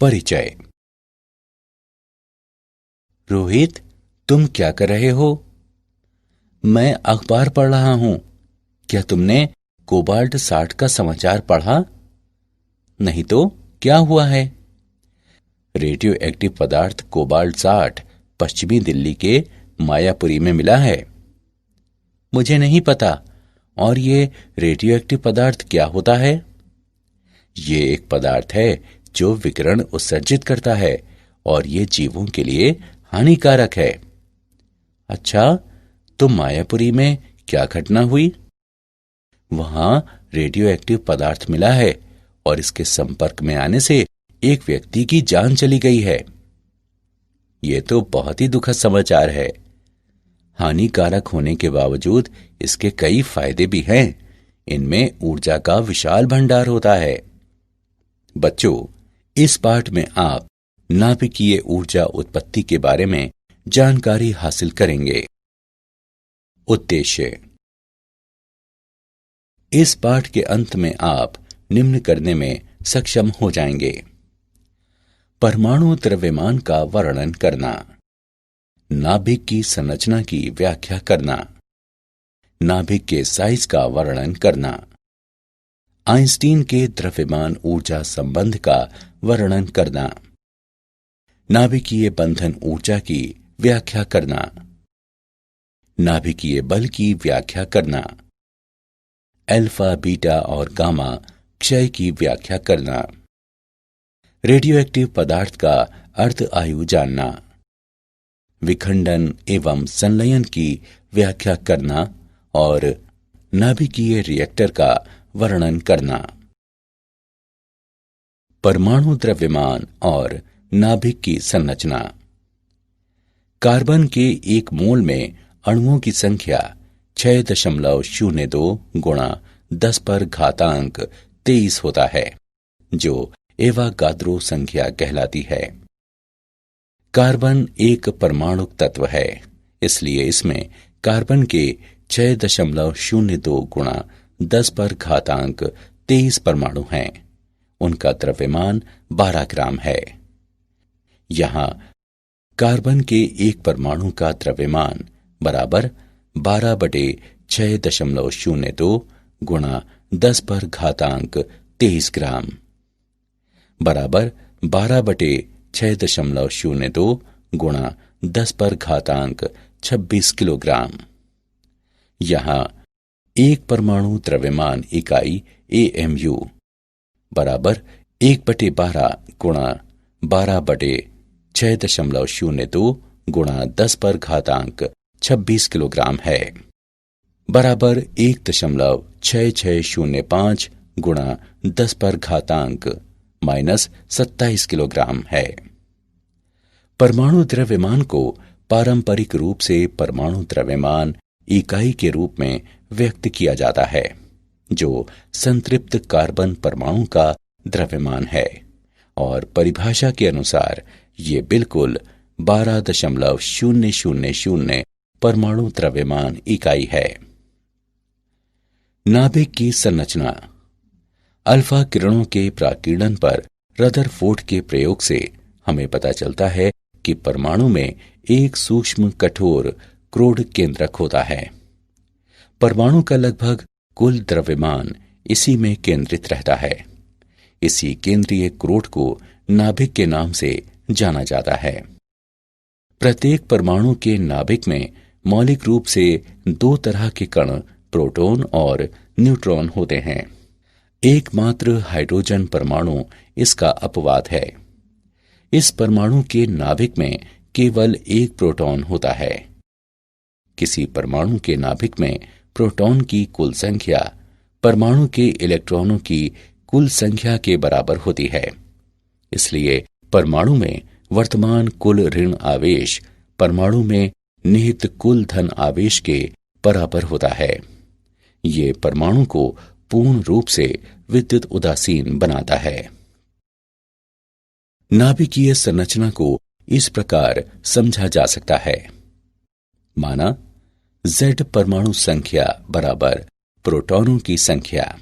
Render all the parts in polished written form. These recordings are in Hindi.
परिचय। रोहित, तुम क्या कर रहे हो? मैं अखबार पढ़ रहा हूं। क्या तुमने कोबाल्ट 60 का समाचार पढ़ा? नहीं तो क्या हुआ है? रेडियो एक्टिव पदार्थ कोबाल्ट 60 पश्चिमी दिल्ली के मायापुरी में मिला है। मुझे नहीं पता। और ये रेडियो एक्टिव पदार्थ क्या होता है? ये एक पदार्थ है जो विकिरण उत्सर्जित करता है और ये जीवों के लिए हानिकारक है। अच्छा, तो मायापुरी में क्या घटना हुई? वहां रेडियो एक्टिव पदार्थ मिला है और इसके संपर्क में आने से एक व्यक्ति की जान चली गई है। ये तो बहुत ही दुखद समाचार है। हानिकारक होने के बावजूद इसके कई फायदे भी हैं। इनमें ऊर्जा का विशाल भंडार होता है। बच्चों, इस पाठ में आप नाभिकीय ऊर्जा उत्पत्ति के बारे में जानकारी हासिल करेंगे। उद्देश्य। इस पाठ के अंत में आप निम्न करने में सक्षम हो जाएंगे। परमाणु द्रव्यमान का वर्णन करना, नाभिक की संरचना की व्याख्या करना, नाभिक के साइज का वर्णन करना, आइंस्टीन के द्रव्यमान ऊर्जा संबंध का वर्णन करना, नाभिकीय बंधन ऊर्जा की व्याख्या करना, नाभिकीय बल की व्याख्या करना, अल्फा, बीटा और गामा क्षय की व्याख्या करना, रेडियोएक्टिव पदार्थ का अर्ध आयु जानना, विखंडन एवं संलयन की व्याख्या करना और नाभिकीय रिएक्टर का वर्णन करना। परमाणु द्रव्यमान और नाभिक की संरचना। कार्बन के एक मोल में अणुओं की संख्या 6.02 गुणा 10⁻23 होता है, जो एवोगाद्रो संख्या कहलाती है। कार्बन एक परमाणुक तत्व है, इसलिए इसमें कार्बन के 6.02 गुणा 10⁻23 परमाणु हैं। उनका द्रव्यमान 12 ग्राम है। यहां कार्बन के एक परमाणु का द्रव्यमान बराबर 12/6.02 गुणा 10⁻23 ग्राम बराबर 12/6.02 गुणा 10⁻26 किलोग्राम। यहां एक परमाणु द्रव्यमान इकाई AMU बराबर 1/12 गुणा 12/6.02 गुणा 10⁻26 किलोग्राम है, बराबर 1.6605 गुणा 10⁻⁻27 किलोग्राम है। परमाणु द्रव्यमान को पारंपरिक रूप से परमाणु द्रव्यमान इकाई के रूप में व्यक्त किया जाता है, जो संतृप्त कार्बन परमाणु का द्रव्यमान है, और परिभाषा के अनुसार ये बिल्कुल 12.000 परमाणु द्रव्यमान इकाई है। नाभिक की संरचना। अल्फा किरणों के प्राकीर्णन पर रदरफोर्ड के प्रयोग से हमें पता चलता है कि परमाणु में एक सूक्ष्म कठोर क्रोड केंद्रक होता है। परमाणु का लगभग कुल द्रव्यमान इसी में केंद्रित रहता है। इसी केंद्रीय क्रोड को नाभिक के नाम से जाना जाता है। प्रत्येक परमाणु के नाभिक में मौलिक रूप से दो तरह के कण, प्रोटॉन और न्यूट्रॉन होते हैं। एकमात्र हाइड्रोजन परमाणु इसका अपवाद है। इस परमाणु के नाभिक में केवल एक प्रोटॉन होता है। किसी परमाणु के नाभिक में प्रोटॉन की कुल संख्या परमाणु के इलेक्ट्रॉनों की कुल संख्या के बराबर होती है। इसलिए परमाणु में वर्तमान कुल ऋण आवेश परमाणु में निहित कुल धन आवेश के बराबर होता है। ये परमाणु को पूर्ण रूप से विद्युत उदासीन बनाता है। नाभिकीय संरचना को इस प्रकार समझा जा सकता है। माना Z परमाणु संख्या बराबर प्रोटॉनों की संख्या।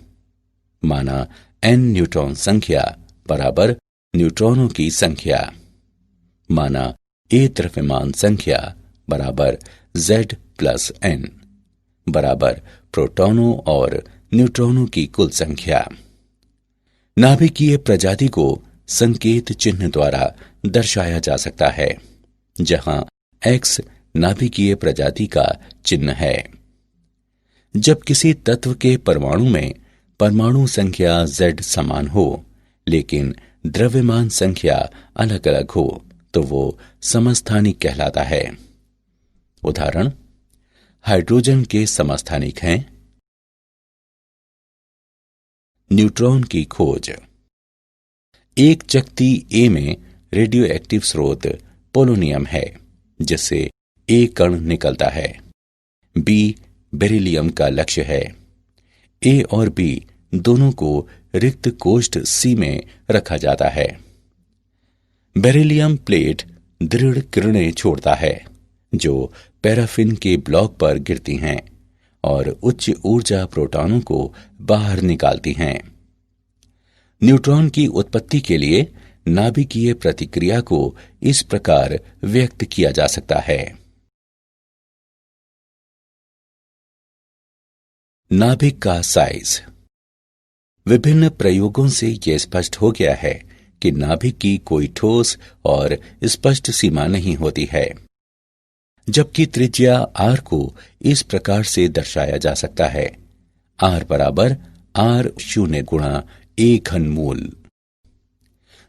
माना N न्यूट्रॉन संख्या बराबर न्यूट्रॉनों की संख्या। माना ए द्रव्यमान संख्या बराबर Z प्लस N बराबर प्रोटॉनों और न्यूट्रॉनों की कुल संख्या। नाभिकीय प्रजाति को संकेत चिन्ह द्वारा दर्शाया जा सकता है, जहां X नाभिकीय प्रजाति का चिन्ह है। जब किसी तत्व के परमाणु में परमाणु संख्या Z समान हो लेकिन द्रव्यमान संख्या अलग अलग हो तो वो समस्थानिक कहलाता है। उदाहरण, हाइड्रोजन के समस्थानिक हैं न्यूट्रॉन की खोज। एक चकती ए में रेडियो एक्टिव स्रोत पोलोनियम है, जिससे ए कण निकलता है। बी बेरिलियम का लक्ष्य है। ए और बी दोनों को रिक्त कोष्ठ सी में रखा जाता है। बेरिलियम प्लेट दृढ़ किरणें छोड़ता है, जो पैराफिन के ब्लॉक पर गिरती हैं और उच्च ऊर्जा प्रोटॉनों को बाहर निकालती हैं। न्यूट्रॉन की उत्पत्ति के लिए नाभिकीय प्रतिक्रिया को इस प्रकार व्यक्त किया जा सकता है। नाभिक का साइज। विभिन्न प्रयोगों से यह स्पष्ट हो गया है कि नाभिक की कोई ठोस और स्पष्ट सीमा नहीं होती है, जबकि त्रिज्या r को इस प्रकार से दर्शाया जा सकता है। r बराबर r0 गुणा a घनमूल,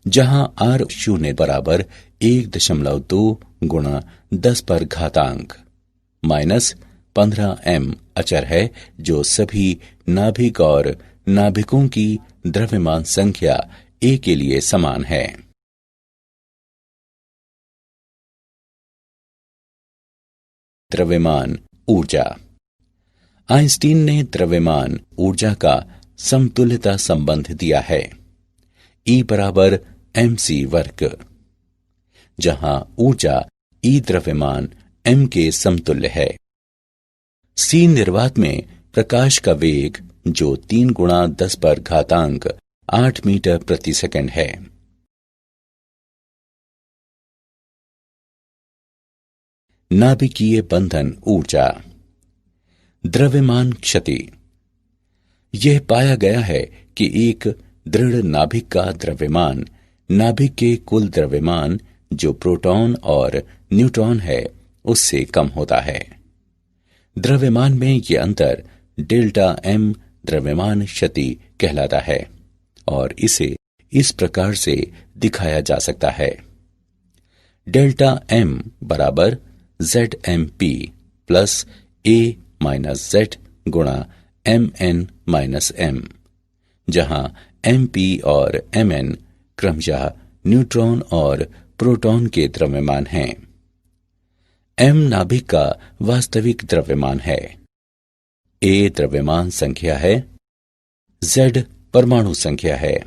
जहां r0 बराबर 1.2 गुणा 10 पर घातांक -15m अचर है, जो सभी नाभिक और नाभिकों की द्रव्यमान संख्या a के लिए समान है। द्रव्यमान ऊर्जा। आइंस्टीन ने द्रव्यमान ऊर्जा का समतुल्यता संबंध दिया है, E बराबर mc वर्ग, जहां ऊर्जा E द्रव्यमान m के समतुल्य है। C निर्वात में प्रकाश का वेग, जो 3 गुणा 10 पर घातांक 8 मीटर प्रति सेकंड है। नाभिकीय बंधन ऊर्जा। द्रव्यमान क्षति। यह पाया गया है कि एक दृढ़ नाभिक का द्रव्यमान नाभिक के कुल द्रव्यमान, जो प्रोटॉन और न्यूट्रॉन है, उससे कम होता है। द्रव्यमान में यह अंतर डेल्टा m द्रव्यमान क्षति कहलाता है और इसे इस प्रकार से दिखाया जा सकता है। डेल्टा m बराबर ZMP plus A minus Z गुणा Mn माइनस M, जहां MP और Mn क्रमशः न्यूट्रॉन और प्रोटॉन के द्रव्यमान हैं। M नाभिक का वास्तविक द्रव्यमान है, A द्रव्यमान संख्या है, Z परमाणु संख्या है।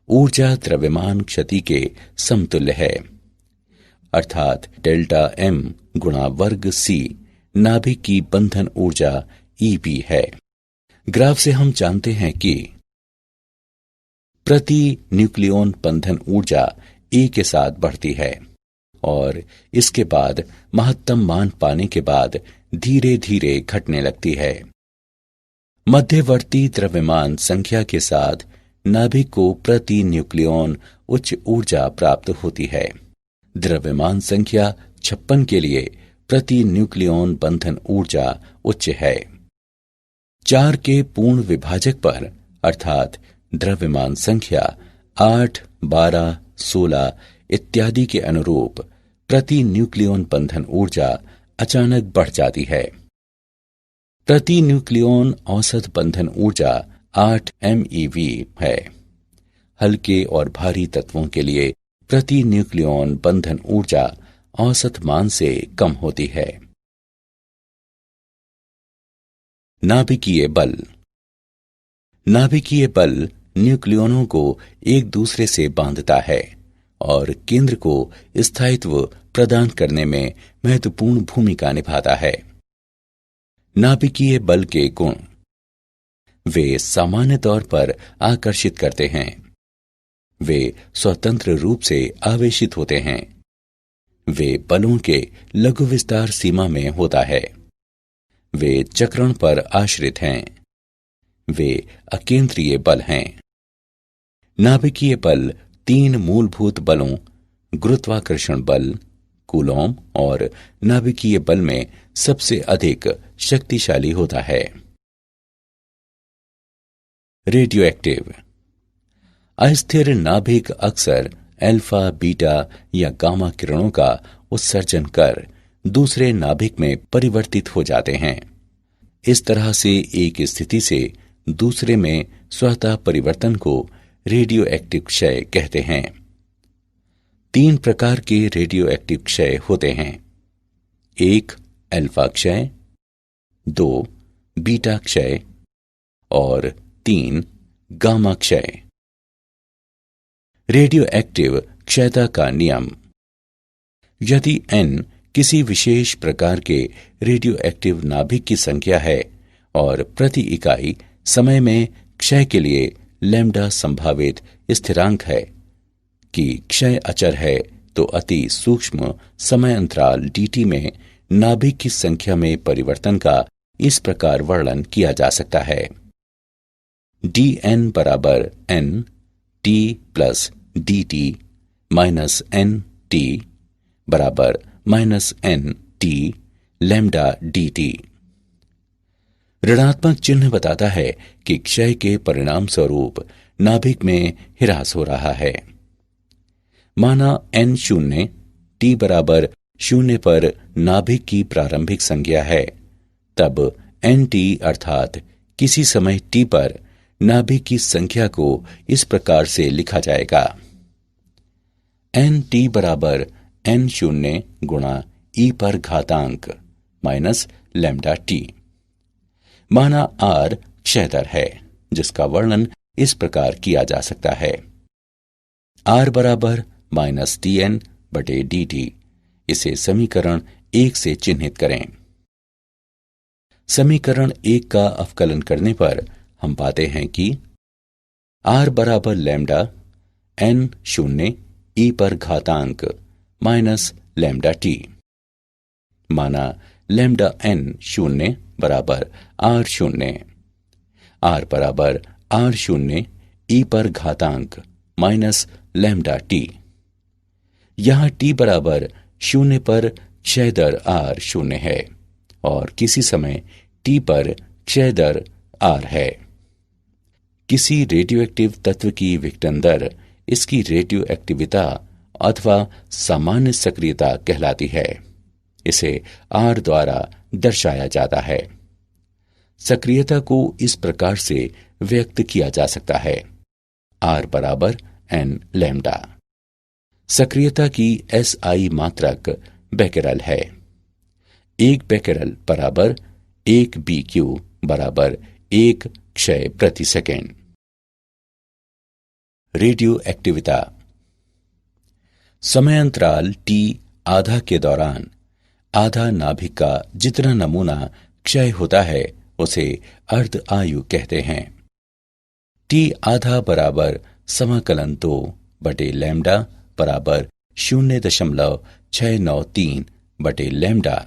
ऊर्जा द्रव्यमान क्षति के समतुल्य है, अर्थात डेल्टा m गुणा वर्ग C नाभिक की बंधन ऊर्जा Eb है। ग्राफ से हम जानते हैं कि प्रति न्यूक्लियॉन बंधन ऊर्जा A के साथ बढ़ती है और इसके बाद महत्तम मान पाने के बाद धीरे धीरे घटने लगती है। मध्यवर्ती द्रव्यमान संख्या के साथ नाभिक को प्रति न्यूक्लियॉन उच्च ऊर्जा प्राप्त होती है। द्रव्यमान संख्या 56 के लिए प्रति न्यूक्लियॉन बंधन ऊर्जा उच्च है। 4 के पूर्ण विभाजक पर, अर्थात द्रव्यमान संख्या 8, 12, 16 इत्यादि के अनुरूप प्रति न्यूक्लियॉन बंधन ऊर्जा अचानक बढ़ जाती है। प्रति न्यूक्लियॉन औसत बंधन ऊर्जा 8 MeV है। हल्के और भारी तत्वों के लिए प्रति न्यूक्लियॉन बंधन ऊर्जा औसत मान से कम होती है। नाभिकीय बल। नाभिकीय बल न्यूक्लियॉनों को एक दूसरे से बांधता है और केंद्र को स्थायित्व प्रदान करने में महत्वपूर्ण भूमिका निभाता है। नाभिकीय बल के गुण। वे सामान्य तौर पर आकर्षित करते हैं। वे स्वतंत्र रूप से आवेशित होते हैं। वे बलों के लघु विस्तार सीमा में होता है। वे चक्रण पर आश्रित हैं। वे अकेंद्रीय बल हैं। नाभिकीय बल 3 मूलभूत बलों गुरुत्वाकर्षण बल, कूलॉम और नाभिकीय बल में सबसे अधिक शक्तिशाली होता है। Radio active. अस्थिर नाभिक अक्सर अल्फा, बीटा या गामा किरणों का उत्सर्जन कर दूसरे नाभिक में परिवर्तित हो जाते हैं। इस तरह से एक स्थिति से दूसरे में स्वतः परिवर्तन को रेडियो एक्टिव क्षय कहते हैं। 3 प्रकार के रेडियो एक्टिव क्षय होते हैं। 1 अल्फा क्षय, 2 बीटा क्षय और 3 गामा क्षय। रेडियो एक्टिव क्षयता का नियम। यदि n किसी विशेष प्रकार के रेडियो एक्टिव नाभिक की संख्या है और प्रति इकाई समय में क्षय के लिए लैम्डा संभावित स्थिरांक है कि क्षय अचर है, तो अति सूक्ष्म समय अंतराल dt में नाभिक की संख्या में परिवर्तन का इस प्रकार वर्णन किया जा सकता है। dn बराबर n t plus dt minus n t बराबर minus n t lambda dt। ऋणात्मक चिन्ह बताता है कि क्षय के परिणाम स्वरूप नाभिक में ह्रास हो रहा है। माना n0 t बराबर 0 पर नाभिक की प्रारंभिक संख्या है, तब nt अर्थात किसी समय t पर नाभिक की संख्या को इस प्रकार से लिखा जाएगा। nt बराबर n0 गुणा e पर घातांक माइनस लैम्डा t। माना r क्षय दर है, जिसका वर्णन इस प्रकार किया जा सकता है। r बराबर माइनस tn बटे dt। इसे समीकरण 1 से चिन्हित करें। समीकरण 1 का अवकलन करने पर हम पाते हैं कि r बराबर लैम्डा n0 e पर घातांक माइनस लैम्डा t। माना लैम्डा n0 बराबर r0। r बराबर r0 e पर घातांक माइनस लैम्डा t। यहाँ t बराबर 0 पर क्षय दर r0 है और किसी समय t पर क्षय दर r है। किसी रेडियोएक्टिव तत्व की विघटन दर इसकी रेडियो एक्टिविता अथवा सामान्य सक्रियता कहलाती है। इसे r द्वारा दर्शाया जाता है। सक्रियता को इस प्रकार से व्यक्त किया जा सकता है। r बराबर n लैम्डा। सक्रियता की SI मात्रक बेकेरल है। 1 बेकेरल बराबर 1 BQ बराबर 1 क्षय प्रति सेकेंड। रेडियो एक्टिविता। समय अंतराल t आधा के दौरान आधा नाभिक का जितना नमूना क्षय होता है उसे अर्ध आयु कहते हैं। t आधा बराबर समाकलन 2 बटे लैम्डा बराबर 0.693 बटे लैम्डा।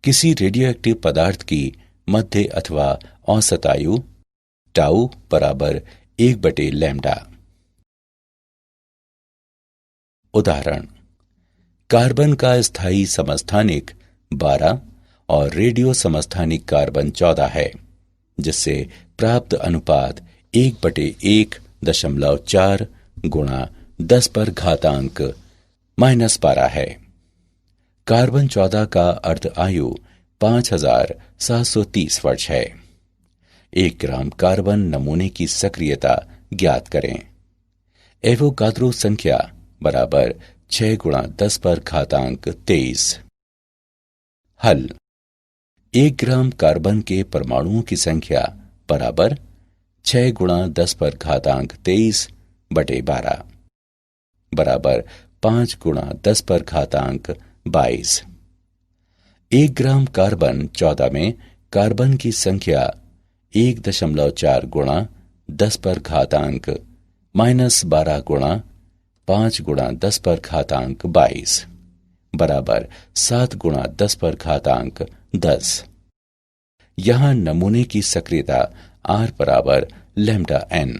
किसी रेडियोएक्टिव पदार्थ की मध्य अथवा औसत आयु टाउ बराबर 1 बटे लैम्डा। उदाहरण: कार्बन का स्थायी समस्थानिक 12 और रेडियो समस्थानिक कार्बन 14 है, जिससे प्राप्त अनुपात 1/1.4 गुणा 10 पर घातांक -12 है। कार्बन 14 का अर्ध आयु 5730 वर्ष है। 1 ग्राम कार्बन नमूने की सक्रियता ज्ञात करें। एवोगाद्रो संख्या बराबर 6 गुणा 10 पर घातांक 23। हल: 1 ग्राम कार्बन के परमाणुओं की संख्या बराबर 6 गुणा 10 पर घातांक 23 बटे 12 बराबर 5 गुणा 10 पर घातांक 22। 1 ग्राम कार्बन 14 में कार्बन की संख्या 1.4 गुणा 10 पर घातांक -12 गुणा 5 गुणा 10 पर घातांक 22 बराबर 7 गुणा 10 पर घातांक 10। यहां नमूने की सक्रियता R बराबर लैम्डा n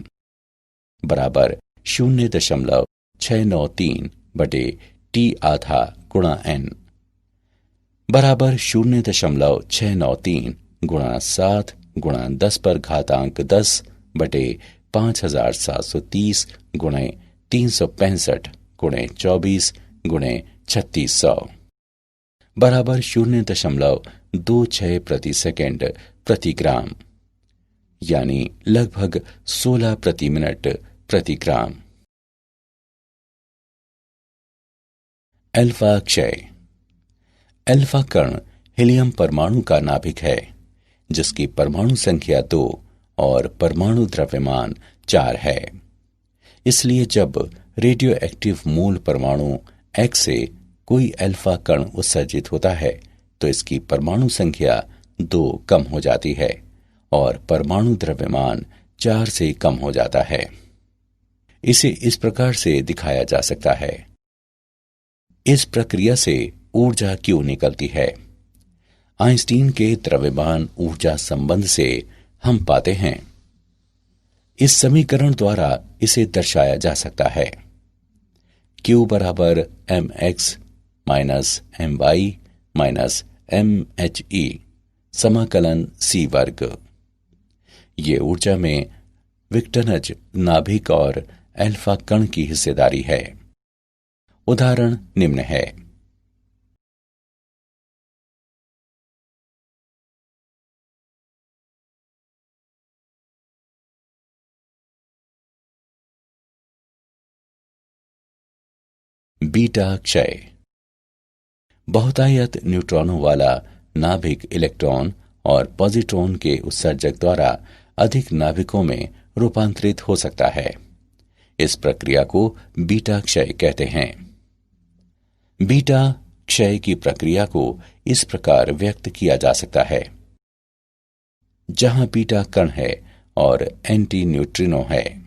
बराबर 0.693 बटे T आधा गुणा n बराबर 0.693 गुणा 7 गुणा 10 पर घातांक 10 बटे 5730 गुणे 365 गुणे 24 गुणे 3600 बराबर 0.26 प्रति सेकेंड प्रति ग्राम, यानी लगभग 16 प्रति मिनट प्रति ग्राम। अल्फा क्षय। अल्फा कण हीलियम परमाणु का नाभिक है, जिसकी परमाणु संख्या 2 और परमाणु द्रव्यमान 4 है। इसलिए जब रेडियो एक्टिव मूल परमाणु X से कोई अल्फा कण उत्सर्जित होता है तो इसकी परमाणु संख्या 2 कम हो जाती है और परमाणु द्रव्यमान 4 से कम हो जाता है। इसे इस प्रकार से दिखाया जा सकता है। इस प्रक्रिया से ऊर्जा क्यों निकलती है? आइंस्टीन के द्रव्यमान ऊर्जा संबंध से हम पाते हैं। इस समीकरण द्वारा इसे दर्शाया जा सकता है। Q बराबर mx minus my minus mhe समाकलन c वर्ग। ये ऊर्जा में विघटनज नाभिक और अल्फा कण की हिस्सेदारी है। उदाहरण निम्न है। बीटा क्षय। बहुतायत न्यूट्रॉनों वाला नाभिक इलेक्ट्रॉन और पॉजिट्रॉन के उत्सर्जक द्वारा अधिक नाभिकों में रूपांतरित हो सकता है। इस प्रक्रिया को बीटा क्षय कहते हैं। बीटा क्षय की प्रक्रिया को इस प्रकार व्यक्त किया जा सकता है। जहां बीटा कण है और एंटी न्यूट्रिनो है।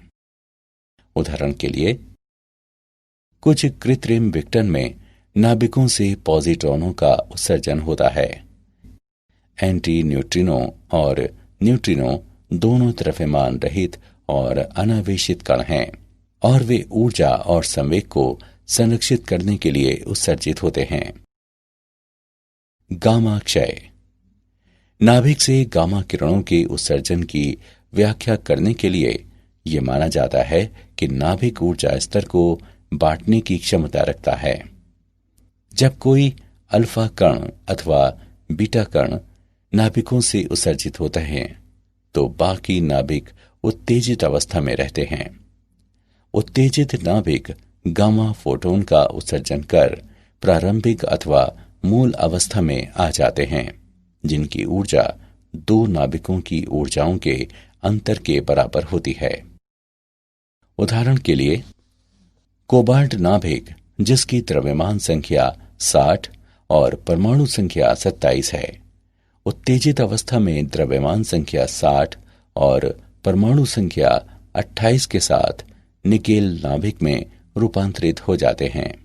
उदाहरण के लिए, कुछ कृत्रिम विघटन में नाभिकों से पॉजिट्रॉनों का उत्सर्जन होता है। एंटी न्यूट्रिनो और न्यूट्रिनो दोनों द्रव्यमान रहित और अनावेशित कण हैं और वे ऊर्जा और संवेग को संरक्षित करने के लिए उत्सर्जित होते हैं। गामा क्षय। नाभिक से गामा किरणों के उत्सर्जन की व्याख्या करने के लिए यह माना जाता है कि नाभिक ऊर्जा स्तर को बांटने की क्षमता रखता है। जब कोई अल्फा कण अथवा बीटा कण नाभिकों से उत्सर्जित होते हैं तो बाकी नाभिक उत्तेजित अवस्था में रहते हैं। उत्तेजित नाभिक गामा फोटोन का उत्सर्जन कर प्रारंभिक अथवा मूल अवस्था में आ जाते हैं, जिनकी ऊर्जा दो नाभिकों की ऊर्जाओं के अंतर के बराबर होती है। उदाहरण के लिए, कोबाल्ट नाभिक जिसकी द्रव्यमान संख्या 60 और परमाणु संख्या 27 है, उत्तेजित अवस्था में द्रव्यमान संख्या 60 और परमाणु संख्या 28 के साथ निकेल नाभिक में रूपांतरित हो जाते हैं।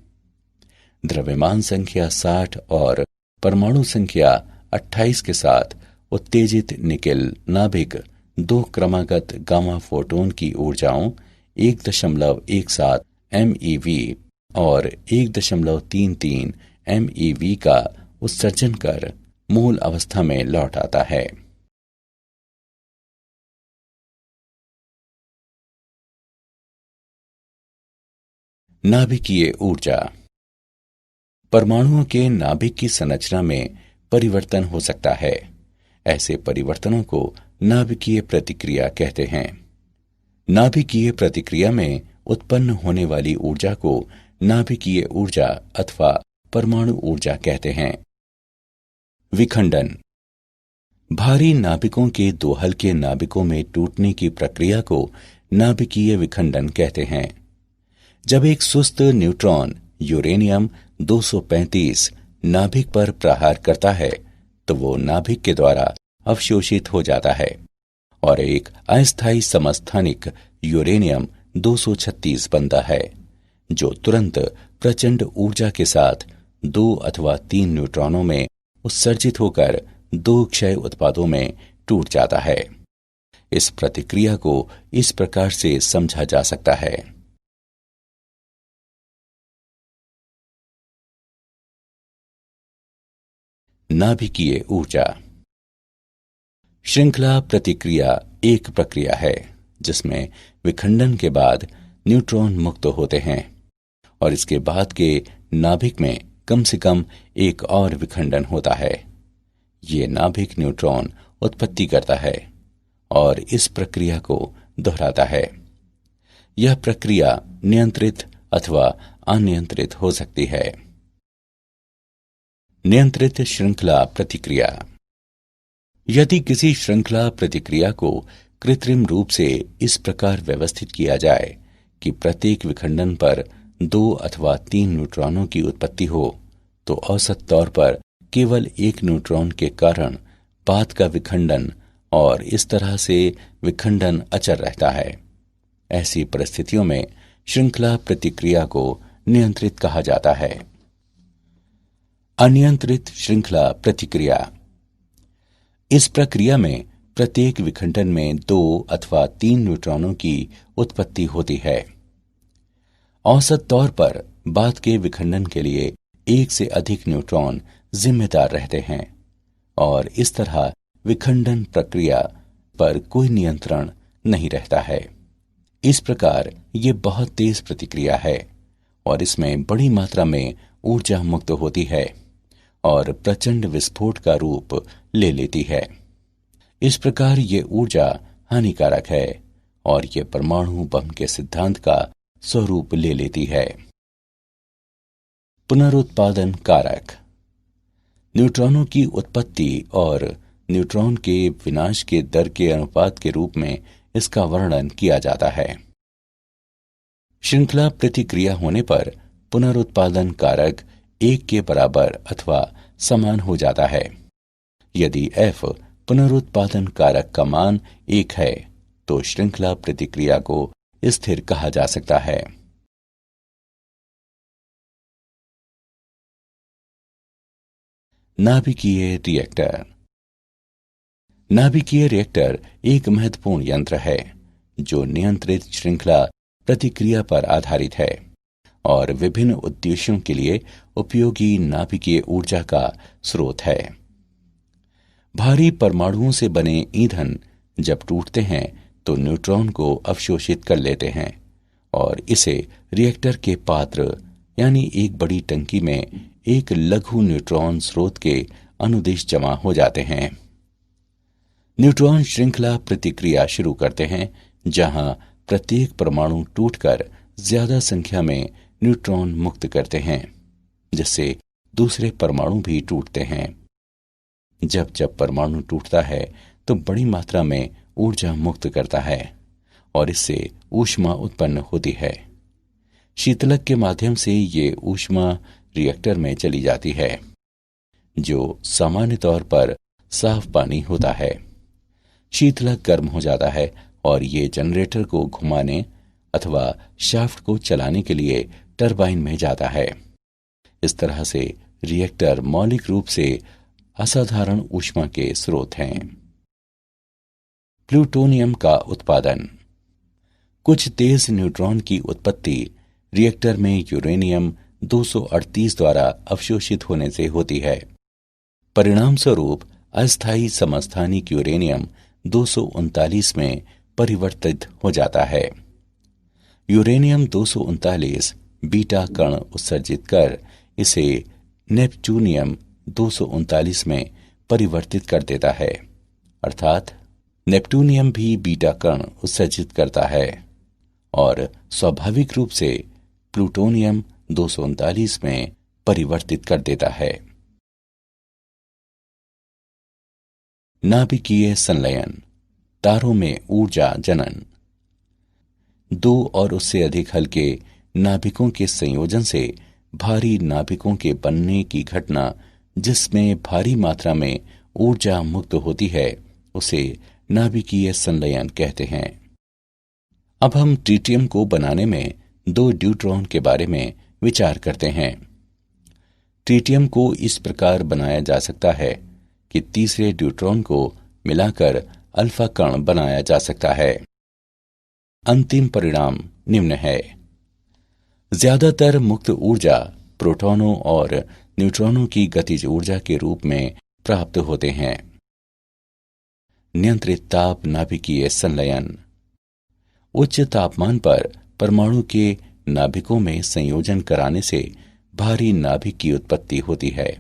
द्रव्यमान संख्या 60 और परमाणु संख्या 28 के साथ उत्तेजित निकेल नाभिक दो क्रमागत गामा फोटोन की ऊर्जाओं 1.17 MeV और 1.33 MeV का उत्सर्जन कर मूल अवस्था में लौट आता है। नाभिकीय ऊर्जा। परमाणुओं के नाभिक की संरचना में परिवर्तन हो सकता है। ऐसे परिवर्तनों को नाभिकीय प्रतिक्रिया कहते हैं। नाभिकीय प्रतिक्रिया में उत्पन्न होने वाली ऊर्जा को नाभिकीय ऊर्जा अथवा परमाणु ऊर्जा कहते हैं। विखंडन। भारी नाभिकों के दो हल्के नाभिकों में टूटने की प्रक्रिया को नाभिकीय विखंडन कहते हैं। जब एक सुस्त न्यूट्रॉन यूरेनियम 235 नाभिक पर प्रहार करता है तो वो नाभिक के द्वारा अवशोषित हो जाता है और एक अस्थायी समस्थानिक यूरेनियम 236 बनता है, जो तुरंत प्रचंड ऊर्जा के साथ 2 अथवा 3 न्यूट्रॉनों में उत्सर्जित होकर 2 क्षय उत्पादों में टूट जाता है। इस प्रतिक्रिया को इस प्रकार से समझा जा सकता है। नाभिकीय ऊर्जा। श्रृंखला प्रतिक्रिया एक प्रक्रिया है जिसमें विखंडन के बाद न्यूट्रॉन मुक्त होते हैं और इसके बाद के नाभिक में कम से कम एक और विखंडन होता है। ये नाभिक न्यूट्रॉन उत्पत्ति करता है और इस प्रक्रिया को दोहराता है। यह प्रक्रिया नियंत्रित अथवा अनियंत्रित हो सकती है। नियंत्रित श्रृंखला प्रतिक्रिया। यदि किसी श्रृंखला प्रतिक्रिया को कृत्रिम रूप से इस प्रकार व्यवस्थित किया जाए कि प्रत्येक विखंडन पर 2 अथवा 3 न्यूट्रॉनों की उत्पत्ति हो, तो औसत तौर पर केवल एक न्यूट्रॉन के कारण बाद का विखंडन और इस तरह से विखंडन अचर रहता है। ऐसी परिस्थितियों में श्रृंखला प्रतिक्रिया को नियंत्रित कहा जाता है। अनियंत्रित श्रृंखला प्रतिक्रिया। इस प्रक्रिया में प्रत्येक विखंडन में 2 अथवा 3 न्यूट्रॉनों की उत्पत्ति होती है। औसत तौर पर बाद के विखंडन के लिए एक से अधिक न्यूट्रॉन जिम्मेदार रहते हैं और इस तरह विखंडन प्रक्रिया पर कोई नियंत्रण नहीं रहता है। इस प्रकार ये बहुत तेज प्रतिक्रिया है और इसमें बड़ी मात्रा में ऊर्जा मुक्त होती है और प्रचंड विस्फोट का रूप ले लेती है। इस प्रकार ये ऊर्जा हानिकारक है और ये परमाणु बम के सिद्धांत का स्वरूप ले लेती है। पुनरुत्पादन कारक। न्यूट्रॉनों की उत्पत्ति और न्यूट्रॉन के विनाश के दर के अनुपात के रूप में इसका वर्णन किया जाता है। श्रृंखला प्रतिक्रिया होने पर पुनरुत्पादन कारक 1 के बराबर अथवा समान हो जाता है। यदि F पुनरुत्पादन कारक का मान 1 है तो श्रृंखला प्रतिक्रिया को स्थिर कहा जा सकता है। नाभिकीय रिएक्टर। नाभिकीय रिएक्टर एक महत्वपूर्ण यंत्र है जो नियंत्रित श्रृंखला प्रतिक्रिया पर आधारित है और विभिन्न उद्देश्यों के लिए उपयोगी नाभिकीय ऊर्जा का स्रोत है। भारी परमाणुओं से बने ईंधन जब टूटते हैं तो न्यूट्रॉन को अवशोषित कर लेते हैं और इसे रिएक्टर के पात्र यानी एक बड़ी टंकी में एक लघु न्यूट्रॉन स्रोत के अनुदिश जमा हो जाते हैं। न्यूट्रॉन श्रृंखला प्रतिक्रिया शुरू करते हैं जहां प्रत्येक परमाणु टूटकर ज्यादा संख्या में न्यूट्रॉन मुक्त करते हैं, जिससे दूसरे परमाणु भी टूटते हैं। जब जब परमाणु टूटता है तो बड़ी मात्रा में ऊर्जा मुक्त करता है और इससे ऊष्मा उत्पन्न होती है। शीतलक के माध्यम से ये ऊष्मा रिएक्टर में चली जाती है, जो सामान्य तौर पर साफ पानी होता है। शीतलक गर्म हो जाता है और ये जनरेटर को घुमाने अथवा शाफ्ट को चलाने के लिए टरबाइन में जाता है। इस तरह से रिएक्टर मौलिक रूप से असाधारण ऊष्मा के स्रोत हैं। प्लूटोनियम का उत्पादन। कुछ तेज न्यूट्रॉन की उत्पत्ति रिएक्टर में यूरेनियम 238 द्वारा अवशोषित होने से होती है। परिणाम स्वरूप अस्थायी समस्थानिक यूरेनियम 239 में परिवर्तित हो जाता है। यूरेनियम 239 बीटा कण उत्सर्जित कर इसे नेपच्यूनियम 239 में परिवर्तित कर देता है, अर्थात नेपट्यूनियम भी बीटा कण उत्सर्जित करता है और स्वाभाविक रूप से प्लूटोनियम 239 में परिवर्तित कर देता है। नाभिकीय संलयन, तारों में ऊर्जा जनन। 2 और उससे अधिक हल्के नाभिकों के संयोजन से भारी नाभिकों के बनने की घटना, जिसमें भारी मात्रा में ऊर्जा मुक्त होती है, उसे नाभिकीय संलयन कहते हैं। अब हम ट्रिटियम को बनाने में दो ड्यूट्रॉन के बारे में विचार करते हैं। ट्रिटियम को इस प्रकार बनाया जा सकता है कि तीसरे ड्यूट्रॉन को मिलाकर अल्फा कण बनाया जा सकता है। अंतिम परिणाम निम्न है। ज्यादातर मुक्त ऊर्जा प्रोटॉनों और न्यूट्रॉनों की गतिज ऊर्जा के रूप में प्राप्त होते हैं। नियंत्रित ताप नाभिकीय संलयन। उच्च तापमान पर परमाणु के नाभिकों में संयोजन कराने से भारी नाभिक की उत्पत्ति होती है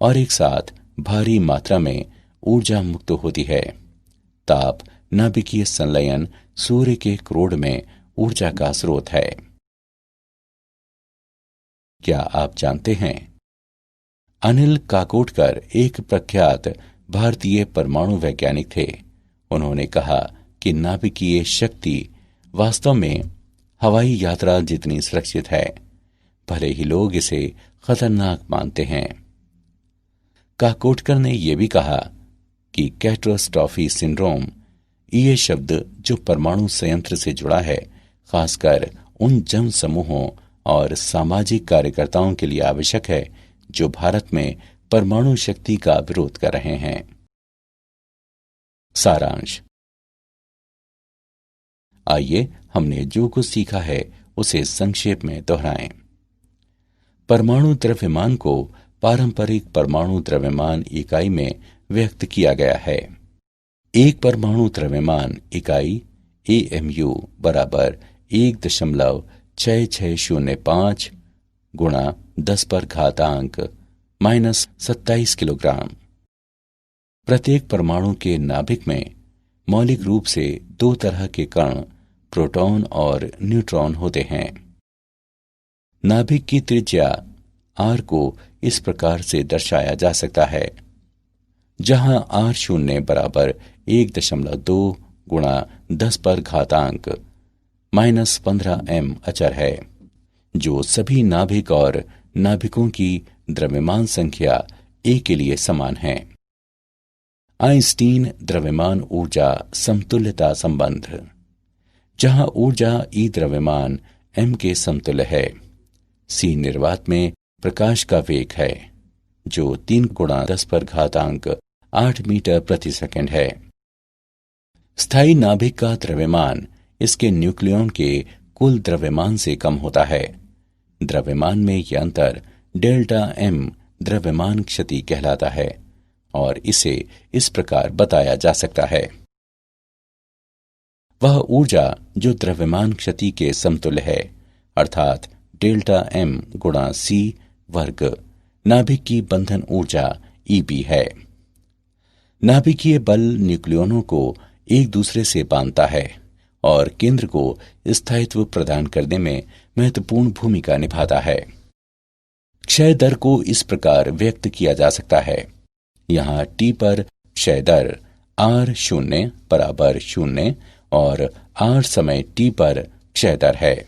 और एक साथ भारी मात्रा में ऊर्जा मुक्त होती है। ताप नाभिकीय संलयन सूर्य के क्रोड में ऊर्जा का स्रोत है। क्या आप जानते हैं, अनिल काकोडकर एक प्रख्यात भारतीय परमाणु वैज्ञानिक थे। उन्होंने कहा कि नाभिकीय शक्ति वास्तव में हवाई यात्रा जितनी सुरक्षित है, भले ही लोग इसे खतरनाक मानते हैं। काकोडकर ने यह भी कहा कि कैटास्ट्रॉफी सिंड्रोम, ये शब्द जो परमाणु संयंत्र से जुड़ा है, खासकर उन जन समूहों और सामाजिक कार्यकर्ताओं के लिए आवश्यक है जो भारत में परमाणु शक्ति का विरोध कर रहे हैं। सारांश। आइए हमने जो कुछ सीखा है उसे संक्षेप में दोहराएं। परमाणु द्रव्यमान को पारंपरिक परमाणु द्रव्यमान इकाई में व्यक्त किया गया है। एक परमाणु द्रव्यमान इकाई AMU बराबर 1.6605 गुणा 10⁻⁻27 किलोग्राम। प्रत्येक परमाणु के नाभिक में मौलिक रूप से दो तरह के कण, प्रोटॉन और न्यूट्रॉन होते हैं। नाभिक की त्रिज्या r को इस प्रकार से दर्शाया जा सकता है, जहां r0 बराबर 1.2 गुणा 10⁻⁻15 m अचर है, जो सभी नाभिक और नाभिकों की द्रव्यमान संख्या a के लिए समान है। आइंस्टीन द्रव्यमान ऊर्जा समतुल्यता संबंध, जहां ऊर्जा E द्रव्यमान m के समतुल्य है। C निर्वात में प्रकाश का वेग है, जो 3 × 10⁸ मीटर प्रति सेकंड है। स्थायी नाभिक का द्रव्यमान इसके न्यूक्लियॉन के कुल द्रव्यमान से कम होता है। द्रव्यमान में यह अंतर डेल्टा m द्रव्यमान क्षति कहलाता है और इसे इस प्रकार बताया जा सकता है। वह ऊर्जा जो द्रव्यमान क्षति के समतुल्य है, अर्थात डेल्टा m गुणा c वर्ग, नाभिक की बंधन ऊर्जा Eb है। नाभिकीय बल न्यूक्लियनों को एक दूसरे से बांधता है और केंद्र को स्थायित्व प्रदान करने में महत्वपूर्ण भूमिका निभाता है। क्षय दर को इस प्रकार व्यक्त किया जा सकता है। यहाँ t पर क्षय दर r0 बराबर 0 और r समय t पर क्षय दर है।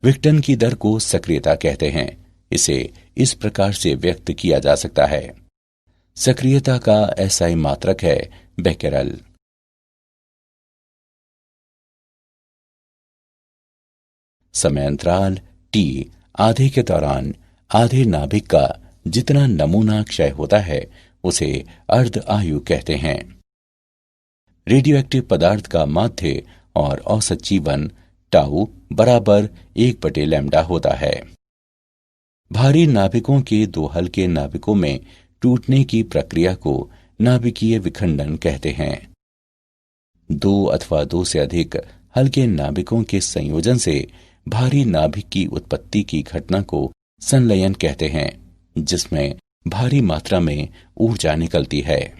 विघटन की दर को सक्रियता कहते हैं। इसे इस प्रकार से व्यक्त किया जा सकता है। सक्रियता का SI मात्रक है बेकेरल। समय अंतराल T आधे के दौरान आधे नाभिक का जितना नमूना क्षय होता है उसे अर्ध आयु कहते हैं। रेडियोएक्टिव पदार्थ का माध्य और औसत जीवन टाउ बराबर 1/λ होता है। भारी नाभिकों के दो हल्के नाभिकों में टूटने की प्रक्रिया को नाभिकीय विखंडन कहते हैं। दो अथवा दो से अधिक हल्के नाभिकों के संयोजन से भारी नाभिक की उत्पत्ति की घटना को संलयन कहते हैं, जिसमें भारी मात्रा में ऊर्जा निकलती है।